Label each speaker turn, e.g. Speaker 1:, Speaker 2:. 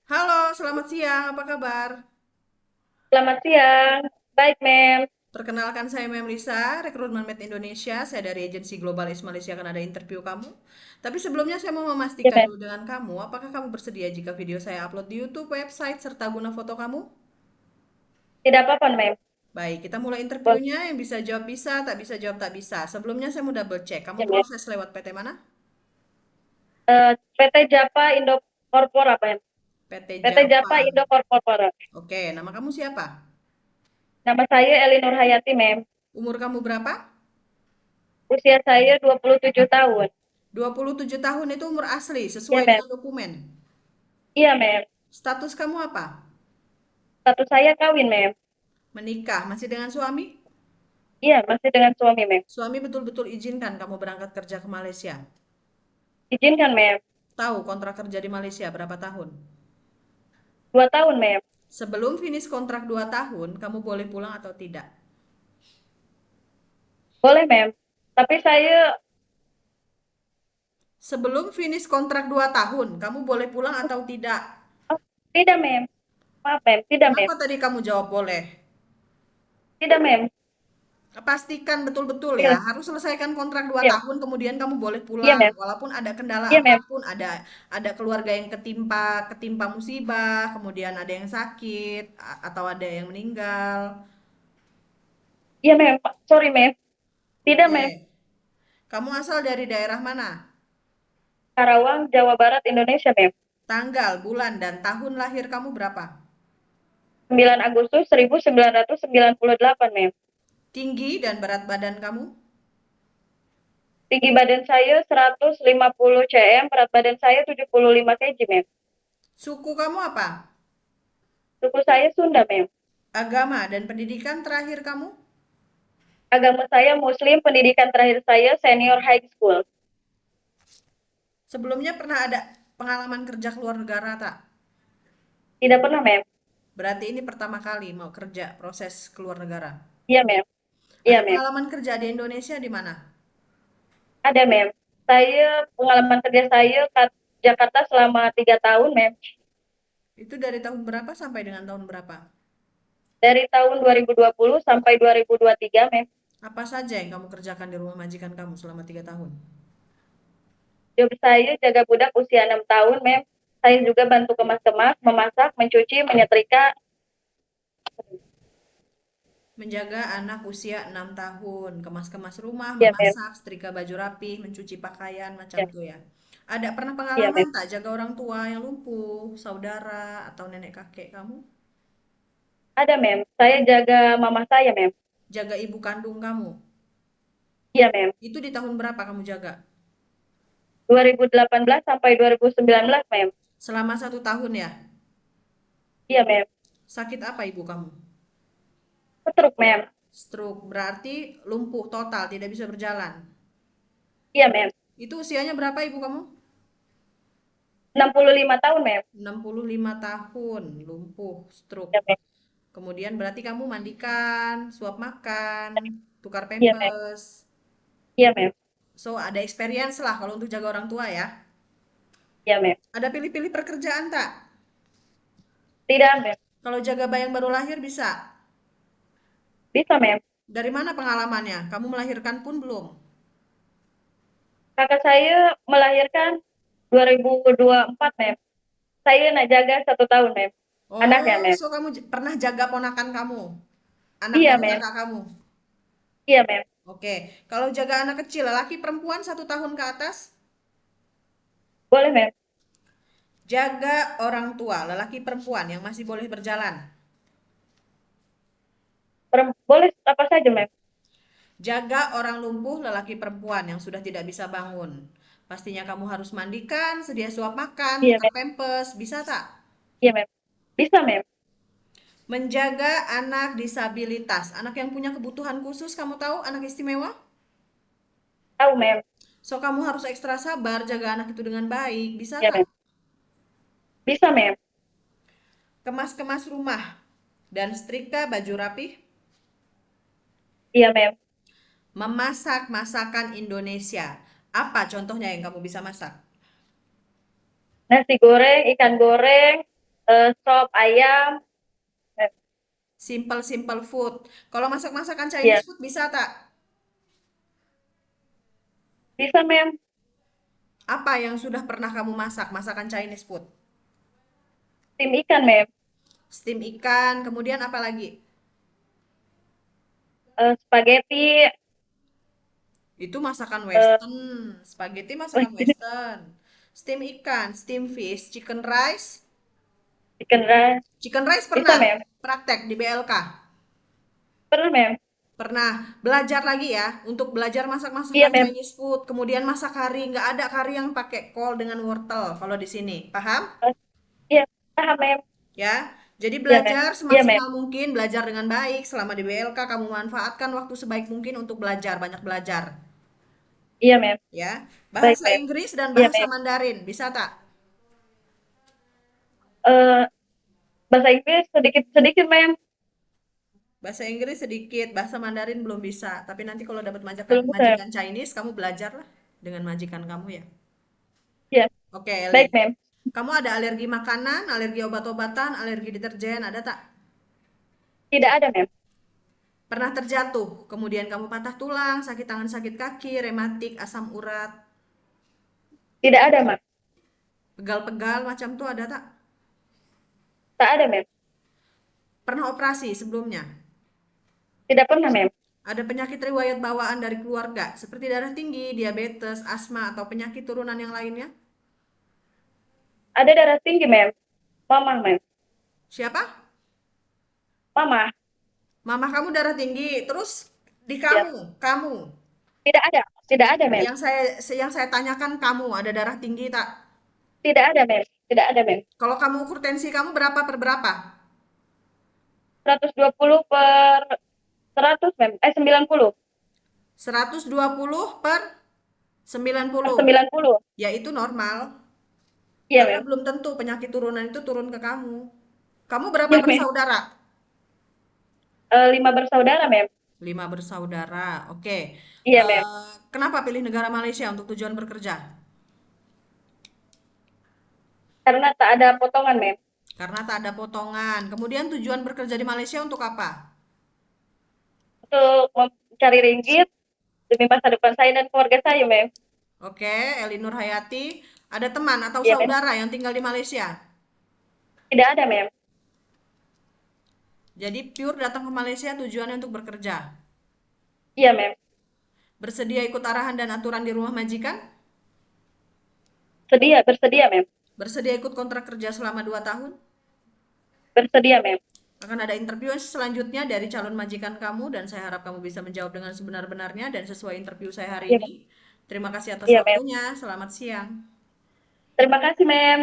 Speaker 1: Halo, selamat siang. Apa kabar?
Speaker 2: Selamat siang. Baik, Mem.
Speaker 1: Perkenalkan saya Mem Lisa, rekrutmen Med Indonesia. Saya dari agensi Global East Malaysia akan ada interview kamu. Tapi sebelumnya saya mau
Speaker 2: Ya,
Speaker 1: memastikan
Speaker 2: Mem.
Speaker 1: dulu dengan kamu, apakah kamu bersedia jika video saya upload di YouTube, website, serta guna foto kamu?
Speaker 2: Tidak apa-apa, Mem.
Speaker 1: Baik, kita mulai
Speaker 2: Boleh.
Speaker 1: interviewnya. Yang bisa jawab bisa, tak bisa jawab tak bisa. Sebelumnya saya mau double check. Kamu
Speaker 2: Ya, Mem.
Speaker 1: proses lewat PT mana?
Speaker 2: PT Japa Indo Korpora, Mem.
Speaker 1: PT
Speaker 2: PT
Speaker 1: Java.
Speaker 2: Japa Indo Korpora.
Speaker 1: Oke, nama kamu siapa?
Speaker 2: Nama saya Elinur Hayati, Mem.
Speaker 1: Umur kamu berapa?
Speaker 2: Usia saya 27 tahun.
Speaker 1: 27 tahun itu umur asli,
Speaker 2: Ya,
Speaker 1: sesuai
Speaker 2: Mem.
Speaker 1: dengan dokumen.
Speaker 2: Iya, Mem.
Speaker 1: Status kamu apa?
Speaker 2: Status saya kawin, Mem.
Speaker 1: Menikah, masih dengan suami?
Speaker 2: Iya, masih dengan suami, Mem.
Speaker 1: Suami betul-betul izinkan kamu berangkat kerja ke Malaysia.
Speaker 2: Izinkan, Mem.
Speaker 1: Tahu kontrak kerja di Malaysia berapa tahun?
Speaker 2: 2 tahun, Mem.
Speaker 1: Sebelum finish kontrak 2 tahun, kamu boleh pulang atau tidak?
Speaker 2: Boleh, Mem. Tapi saya
Speaker 1: Sebelum finish kontrak 2 tahun, kamu boleh pulang atau tidak?
Speaker 2: oh, tidak, Mem. Maaf, Mem. Tidak, Mem.
Speaker 1: Kenapa tadi kamu jawab boleh?
Speaker 2: Tidak, Mem.
Speaker 1: Pastikan betul-betul ya,
Speaker 2: Iya,
Speaker 1: harus selesaikan kontrak 2
Speaker 2: iya,
Speaker 1: tahun, kemudian kamu boleh
Speaker 2: iya,
Speaker 1: pulang.
Speaker 2: Mem.
Speaker 1: Walaupun ada kendala
Speaker 2: Iya, Mem.
Speaker 1: apapun, ada keluarga yang ketimpa ketimpa musibah, kemudian ada yang sakit atau ada yang meninggal.
Speaker 2: Iya, Mem. Sorry, Mem. Tidak,
Speaker 1: Oke.
Speaker 2: Mem.
Speaker 1: Kamu asal dari daerah mana?
Speaker 2: Karawang, Jawa Barat, Indonesia, Mem.
Speaker 1: Tanggal, bulan, dan tahun lahir kamu berapa?
Speaker 2: 9 Agustus 1998, Mem.
Speaker 1: Tinggi dan berat badan kamu?
Speaker 2: Tinggi badan saya 150 cm, berat badan saya 75 kg, Mem.
Speaker 1: Suku kamu apa?
Speaker 2: Suku saya Sunda, Mem.
Speaker 1: Agama dan pendidikan terakhir kamu?
Speaker 2: Agama saya Muslim, pendidikan terakhir saya senior high school.
Speaker 1: Sebelumnya pernah ada pengalaman kerja keluar negara tak?
Speaker 2: Tidak pernah, Mem.
Speaker 1: Berarti ini pertama kali mau kerja proses keluar negara.
Speaker 2: Iya, Mem. Iya,
Speaker 1: Ada
Speaker 2: Mem.
Speaker 1: pengalaman kerja di Indonesia di mana?
Speaker 2: Ada, Mem. Saya, pengalaman kerja saya ke Jakarta selama 3 tahun, Mem.
Speaker 1: Itu dari tahun berapa sampai dengan tahun berapa?
Speaker 2: Dari tahun 2020 sampai 2023, Mem.
Speaker 1: Apa saja yang kamu kerjakan di rumah majikan kamu selama 3 tahun?
Speaker 2: Job saya jaga budak usia 6 tahun, Mem. Saya juga bantu kemas-kemas, memasak, mencuci, menyetrika.
Speaker 1: Menjaga anak usia 6 tahun, kemas-kemas rumah,
Speaker 2: Iya, Mem.
Speaker 1: memasak, setrika baju rapi, mencuci pakaian, macam
Speaker 2: Iya,
Speaker 1: tuh ya. Ada pernah
Speaker 2: iya,
Speaker 1: pengalaman
Speaker 2: Mem.
Speaker 1: tak jaga orang tua yang lumpuh, saudara atau nenek kakek kamu?
Speaker 2: Ada, Mem. Saya jaga mama saya, Mem.
Speaker 1: Jaga ibu kandung kamu.
Speaker 2: Iya, Mem.
Speaker 1: Itu di tahun berapa kamu jaga?
Speaker 2: 2018 sampai 2019, Mem.
Speaker 1: Selama 1 tahun ya.
Speaker 2: Iya, Mem.
Speaker 1: Sakit apa ibu kamu?
Speaker 2: Setruk, Mem.
Speaker 1: Stroke, berarti lumpuh total, tidak bisa berjalan.
Speaker 2: Iya, Mem.
Speaker 1: Itu usianya berapa ibu kamu?
Speaker 2: 65 tahun, Mem.
Speaker 1: 65 tahun, lumpuh, stroke.
Speaker 2: Iya, Mem.
Speaker 1: Kemudian berarti kamu mandikan, suap makan, tukar
Speaker 2: Iya, Mem.
Speaker 1: pampers.
Speaker 2: Iya, Mem.
Speaker 1: So, ada experience lah kalau untuk jaga orang tua ya.
Speaker 2: Iya, Mem.
Speaker 1: Ada pilih-pilih pekerjaan tak?
Speaker 2: Tidak, Mem.
Speaker 1: Kalau jaga bayi yang baru lahir bisa.
Speaker 2: Bisa, Mem.
Speaker 1: Dari mana pengalamannya? Kamu melahirkan pun belum?
Speaker 2: Kakak saya melahirkan 2024, Mem. Saya nak jaga 1 tahun, Mem. Anaknya,
Speaker 1: Oh,
Speaker 2: Mem.
Speaker 1: so kamu pernah jaga ponakan kamu? Anak
Speaker 2: Iya,
Speaker 1: dari
Speaker 2: Mem.
Speaker 1: kakak kamu?
Speaker 2: Iya, Mem.
Speaker 1: Oke, kalau jaga anak kecil, laki perempuan 1 tahun ke atas?
Speaker 2: Boleh, Mem.
Speaker 1: Jaga orang tua, lelaki perempuan yang masih boleh berjalan.
Speaker 2: Boleh apa saja, Mem.
Speaker 1: Jaga orang lumpuh, lelaki perempuan yang sudah tidak bisa bangun. Pastinya kamu harus mandikan, sedia suap makan,
Speaker 2: Iya,
Speaker 1: tukar
Speaker 2: Mem.
Speaker 1: pempes, bisa tak?
Speaker 2: Iya, Mem. Bisa, Mem.
Speaker 1: Menjaga anak disabilitas, anak yang punya kebutuhan khusus, kamu tahu anak istimewa?
Speaker 2: Tahu, Mem.
Speaker 1: So kamu harus ekstra sabar jaga anak itu dengan baik, bisa
Speaker 2: Iya,
Speaker 1: tak?
Speaker 2: Mem. Bisa, Mem.
Speaker 1: Kemas-kemas rumah dan setrika baju rapi,
Speaker 2: Iya, Mem.
Speaker 1: memasak masakan Indonesia. Apa contohnya yang kamu bisa masak?
Speaker 2: nasi goreng, ikan goreng, sop ayam. Mem.
Speaker 1: Simple-simple food. Kalau masak-masakan
Speaker 2: Iya,
Speaker 1: Chinese food bisa tak?
Speaker 2: bisa mem.
Speaker 1: Apa yang sudah pernah kamu masak, masakan Chinese food?
Speaker 2: Tim ikan mem.
Speaker 1: Steam ikan, kemudian apa lagi?
Speaker 2: Spaghetti.
Speaker 1: Itu masakan
Speaker 2: eh,
Speaker 1: western. Spaghetti masakan western. Steam ikan, steam fish, chicken rice.
Speaker 2: Chicken rice.
Speaker 1: Chicken rice
Speaker 2: Bisa
Speaker 1: pernah
Speaker 2: mem.
Speaker 1: praktek di BLK?
Speaker 2: Pernah mem.
Speaker 1: Pernah. Belajar lagi ya, untuk belajar
Speaker 2: Iya
Speaker 1: masak-masakan
Speaker 2: mem.
Speaker 1: Chinese food. Kemudian masak kari, nggak ada kari yang pakai kol dengan wortel kalau di sini. Paham?
Speaker 2: Eh, iya, paham mem.
Speaker 1: Ya. Jadi
Speaker 2: Iya mem.
Speaker 1: belajar
Speaker 2: Iya mem.
Speaker 1: semaksimal mungkin, belajar dengan baik. Selama di BLK kamu manfaatkan waktu sebaik mungkin untuk belajar, banyak belajar.
Speaker 2: Iya mem.
Speaker 1: Ya.
Speaker 2: Baik
Speaker 1: Bahasa
Speaker 2: mem.
Speaker 1: Inggris dan
Speaker 2: Iya
Speaker 1: bahasa
Speaker 2: mem.
Speaker 1: Mandarin, bisa tak?
Speaker 2: Eh, bahasa Inggris sedikit sedikit mem.
Speaker 1: Bahasa Inggris sedikit, bahasa Mandarin belum bisa. Tapi nanti kalau dapat majikan,
Speaker 2: Belum bisa mem.
Speaker 1: majikan Chinese, kamu belajar lah dengan majikan kamu ya.
Speaker 2: Iya,
Speaker 1: Oke, Eli.
Speaker 2: baik mem.
Speaker 1: Kamu ada alergi makanan, alergi obat-obatan, alergi deterjen, ada tak?
Speaker 2: Tidak ada mem.
Speaker 1: Pernah terjatuh, kemudian kamu patah tulang, sakit tangan, sakit kaki, rematik, asam urat,
Speaker 2: Tidak ada mem.
Speaker 1: pegal-pegal macam tuh ada tak?
Speaker 2: Tak ada mem.
Speaker 1: Pernah operasi sebelumnya?
Speaker 2: Tidak pernah mem.
Speaker 1: Ada penyakit riwayat bawaan dari keluarga, seperti darah tinggi, diabetes, asma, atau penyakit turunan yang lainnya?
Speaker 2: Ada darah tinggi mem. Mama mem.
Speaker 1: Siapa?
Speaker 2: Mama.
Speaker 1: Mama kamu darah tinggi, terus di
Speaker 2: Iya.
Speaker 1: kamu.
Speaker 2: Tidak ada. Tidak ada mem.
Speaker 1: Yang saya tanyakan kamu ada darah tinggi tak?
Speaker 2: Tidak ada mem. Tidak ada mem.
Speaker 1: Kalau kamu ukur tensi kamu berapa per berapa?
Speaker 2: 120 per 100 mem. 90.
Speaker 1: 120 per 90.
Speaker 2: 90.
Speaker 1: Ya itu normal.
Speaker 2: Iya
Speaker 1: Karena
Speaker 2: mem.
Speaker 1: belum tentu penyakit turunan itu turun ke kamu. Kamu berapa
Speaker 2: Iya mem.
Speaker 1: bersaudara?
Speaker 2: 5 bersaudara mem.
Speaker 1: 5 bersaudara. Oke.
Speaker 2: Iya mem.
Speaker 1: Kenapa pilih negara Malaysia untuk tujuan bekerja?
Speaker 2: Karena tak ada potongan mem.
Speaker 1: Karena tak ada potongan. Kemudian tujuan bekerja di Malaysia untuk apa?
Speaker 2: Untuk mencari ringgit demi masa depan saya dan keluarga saya mem.
Speaker 1: Oke, Eli Nur Hayati. Ada teman atau
Speaker 2: Iya mem.
Speaker 1: saudara yang tinggal di Malaysia?
Speaker 2: Tidak ada mem.
Speaker 1: Jadi pure datang ke Malaysia tujuannya untuk bekerja.
Speaker 2: Iya mem.
Speaker 1: Bersedia ikut arahan dan aturan di rumah majikan?
Speaker 2: Bersedia mem.
Speaker 1: Bersedia ikut kontrak kerja selama 2 tahun?
Speaker 2: Bersedia mem.
Speaker 1: Akan ada interview selanjutnya dari calon majikan kamu dan saya harap kamu bisa menjawab dengan sebenar-benarnya dan sesuai interview saya hari
Speaker 2: Iya
Speaker 1: ini.
Speaker 2: mem.
Speaker 1: Terima kasih atas
Speaker 2: Iya mem.
Speaker 1: waktunya. Selamat siang.
Speaker 2: Terima kasih mem.